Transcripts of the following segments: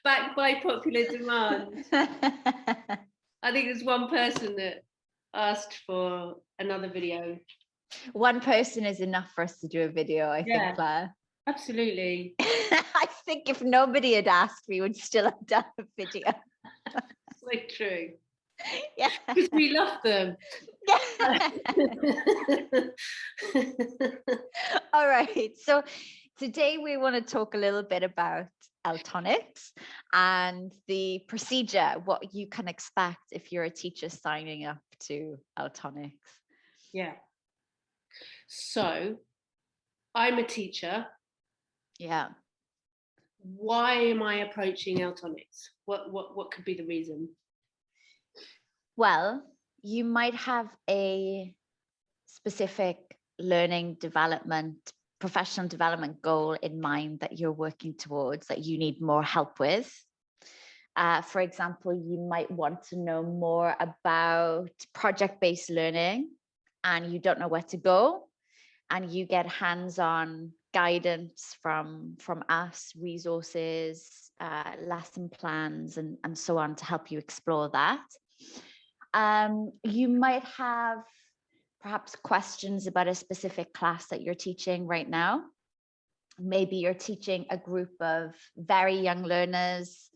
Backed by popular demand. I think there's one person that asked for another video. One person is enough for us to do a video, I think, Claire. Absolutely. I think if nobody had asked, we would still have done a video. So true. Yeah. Because we love them. All right. So today we want to talk a little bit about eltonix and the procedure, what you can expect if you're a teacher signing up to eltonix. Yeah. So I'm a teacher. Yeah. Why am I approaching eltonix? What could be the reason? Well, you might have a specific learning development, professional development goal in mind that you're working towards, that you need more help with. For example, you might want to know more about project-based learning and you don't know where to go, and you get hands-on guidance from us, resources, lesson plans, and so on to help you explore that. You might have perhaps questions about a specific class that you're teaching right now. Maybe you're teaching a group of very young learners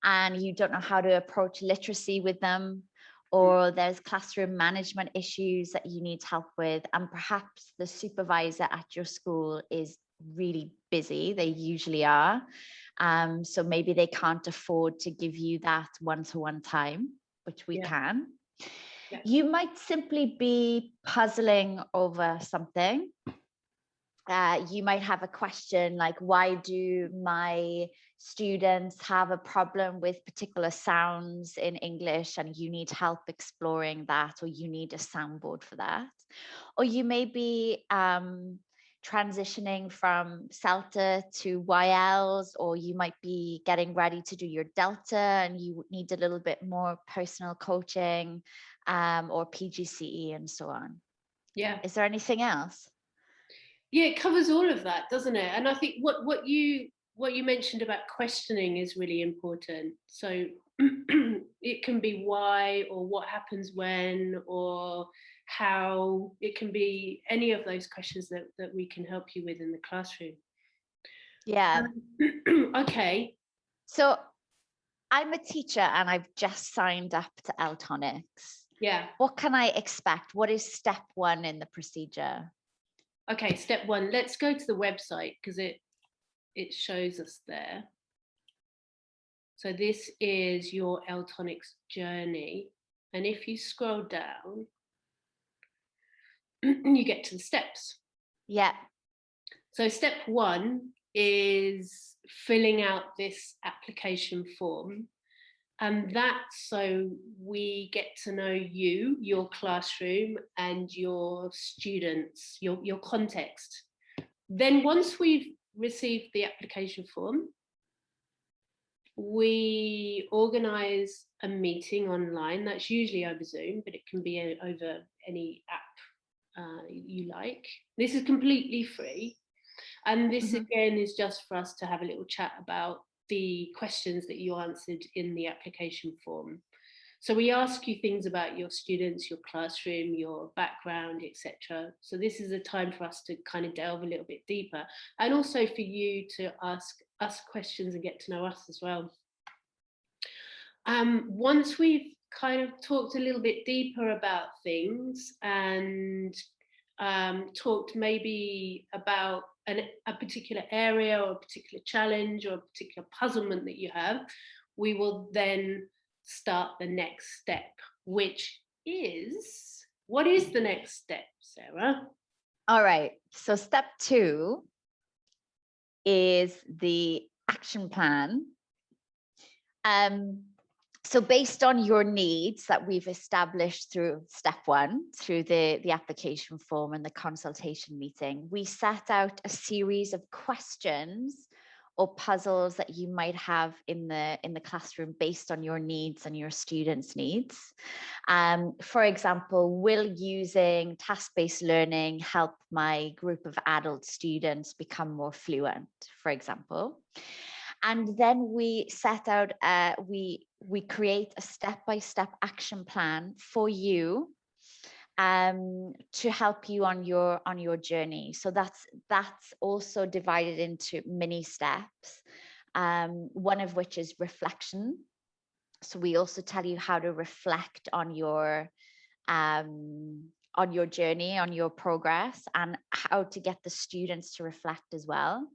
and you don't know how to approach literacy with them, or there's classroom management issues that you need help with, and perhaps the supervisor at your school is really busy. They usually are. So maybe they can't afford to give you that one-to-one time, which we can. Yeah. You might simply be puzzling over something. You might have a question like, why do my students have a problem with particular sounds in English, and you need help exploring that, or you need a soundboard for that. Or you may be transitioning from CELTA to YLs, or you might be getting ready to do your Delta and you need a little bit more personal coaching, or PGCE and so on. Yeah. Is there anything else? Yeah, it covers all of that, doesn't it? And I think what you mentioned about questioning is really important. So it can be why, or what happens when, or how. It can be any of those questions that we can help you with in the classroom. Yeah. Okay. So I'm a teacher and I've just signed up to eltonix. Yeah. What can I expect? What is step one in the procedure? Okay, step one, let's go to the website because it shows us there. So this is your eltonix journey. And if you scroll down, you get to the steps. Yeah. So step one is filling out this application form. And that's so we get to know you, your classroom, and your students, your context. Then once we've received the application form, we organise a meeting online. That's usually over Zoom, but it can be over any app you like. This is completely free. And this again is just for us to have a little chat about the questions that you answered in the application form. So we ask you things about your students, your classroom, your background, etc. So this is a time for us to kind of delve a little bit deeper, and also for you to ask us questions and get to know us as well. Once we've kind of talked a little bit deeper about things and talked maybe about a particular area or a particular challenge or a particular puzzlement that you have, we will then start the next step, which is, what is the next step, Sarah? All right, so step two is the action plan. So based on your needs that we've established through step one, through the application form and the consultation meeting, we set out a series of questions or puzzles that you might have in the classroom based on your needs and your students' needs. For example, will using task-based learning help my group of adult students become more fluent, for example? And then we set out, we create a step-by-step action plan for you to help you on your journey. So that's also divided into mini steps, one of which is reflection. So we also tell you how to reflect on your journey, on your progress, and how to get the students to reflect as well.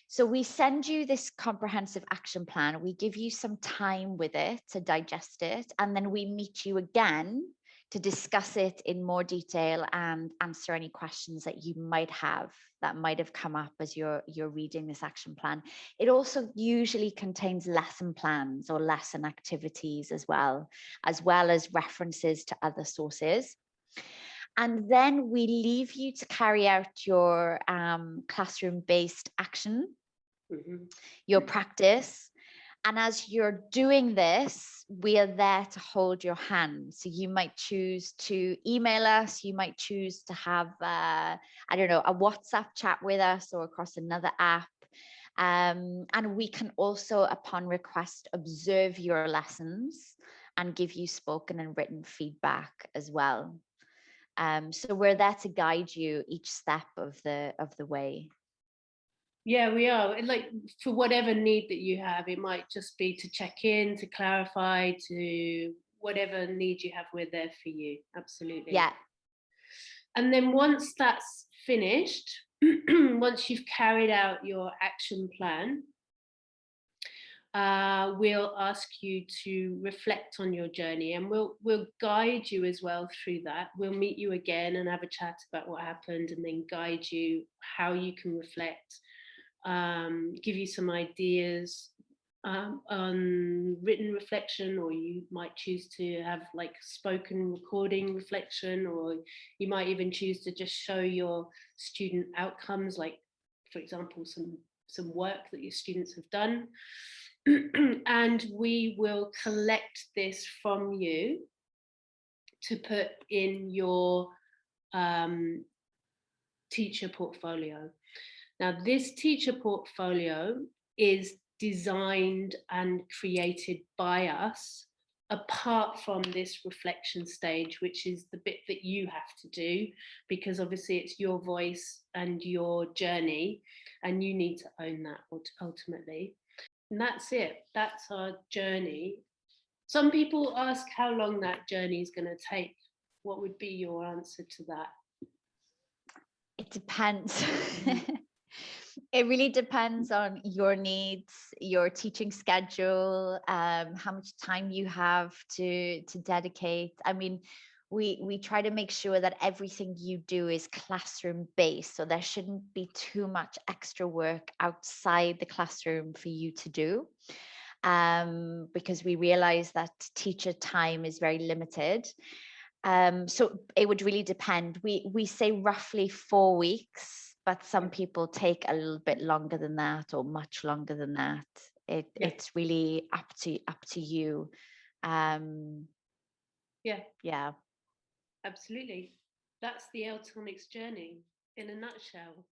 So we send you this comprehensive action plan. We give you some time with it to digest it, and then we meet you again to discuss it in more detail and answer any questions that you might have that might have come up as you're reading this action plan. It also usually contains lesson plans or lesson activities as well as references to other sources. And then we leave you to carry out your classroom-based action, your practice. And as you're doing this, we are there to hold your hand. So you might choose to email us, you might choose to have, a WhatsApp chat with us or across another app. And we can also, upon request, observe your lessons and give you spoken and written feedback as well. So we're there to guide you each step of the way. Yeah, we are. Like, for whatever need that you have, it might just be to check in, to clarify, to whatever need you have, we're there for you. Absolutely. Yeah. And then once that's finished, once you've carried out your action plan, we'll ask you to reflect on your journey, and we'll guide you as well through that. We'll meet you again and have a chat about what happened, and then guide you how you can reflect. Give you some ideas on written reflection, or you might choose to have like spoken recording reflection, or you might even choose to just show your student outcomes, like, for example, some work that your students have done. And we will collect this from you to put in your teacher portfolio. Now, this teacher portfolio is designed and created by us, apart from this reflection stage, which is the bit that you have to do, because obviously it's your voice and your journey, and you need to own that ultimately. And that's it. That's our journey. Some people ask how long that journey is going to take. What would be your answer to that? It depends. It really depends on your needs, your teaching schedule, how much time you have to dedicate. I mean, we try to make sure that everything you do is classroom based, so there shouldn't be too much extra work outside the classroom for you to do, because we realize that teacher time is very limited. So it would really depend. We say roughly 4 weeks, but some people take a little bit longer than that or much longer than that. It's really up to you. Yeah. Absolutely. That's the eltonix journey in a nutshell.